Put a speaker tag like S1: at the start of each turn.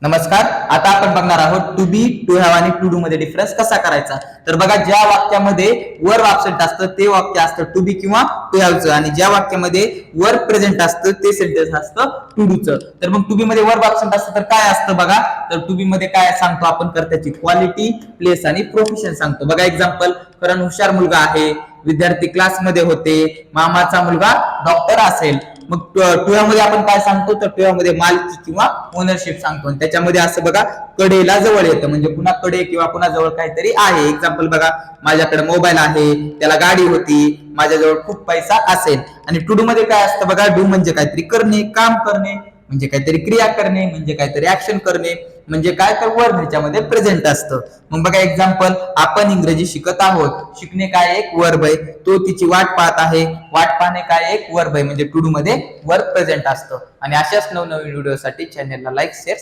S1: नमस्कार. आता आपण बघणार आहोत टू बी, टू हॅव आणि टू डू मध्ये डिफरन्स कसा करायचा. तर बघा, ज्या वाक्यामध्ये वर ऍबसेंट असतं ते वाक्य असतं टू बी किंवा टू हॅवचं, आणि ज्या वाक्यामध्ये वर प्रेझेंट असतं ते सेंटेन्स असतं टू डूचं. तर मग टू बी मध्ये वर ऍबसेंट असतं तर काय असतं बघा. तर टू बी मध्ये काय सांगतो आपण, कर्त्याची क्वालिटी, प्लेस आणि प्रोफेशन सांगतो. बघा एक्झाम्पल, करण हुशार मुलगा आहे, विद्यार्थी क्लासमध्ये होते, मामाचा मुलगा डॉक्टर असेल. मग टुयामध्ये आपण काय सांगतो, तर टुयामध्ये मालकी किंवा ओनरशिप सांगतो. त्याच्यामध्ये असं बघा, कडेला जवळ येतं, म्हणजे कुणाकडे किंवा कुणाजवळ काहीतरी आहे. एक्झाम्पल बघा, माझ्याकडे मोबाईल आहे, त्याला गाडी होती, माझ्याजवळ खूप पैसा असेल. आणि टू डू मध्ये काय असतं बघा, डू म्हणजे काहीतरी करणे, काम करणे, म्हणजे काहीतरी क्रिया करणे, म्हणजे काहीतरी ऍक्शन करणे, म्हणजे काय, तर वर्ब ह्याच्यामध्ये प्रेझेंट असतं. मग बघा एक्झाम्पल, आपण इंग्रजी शिकत आहोत, शिकणे काय एक वर्ब आहे, तो तिची वाट पाहत आहे, वाट पाहणे काय एक वर्ब आहे, म्हणजे टू डू मध्ये वर्ब प्रेझेंट असतं. आणि अशाच नवनवीन व्हिडिओसाठी चॅनलला लाईक, शेअर,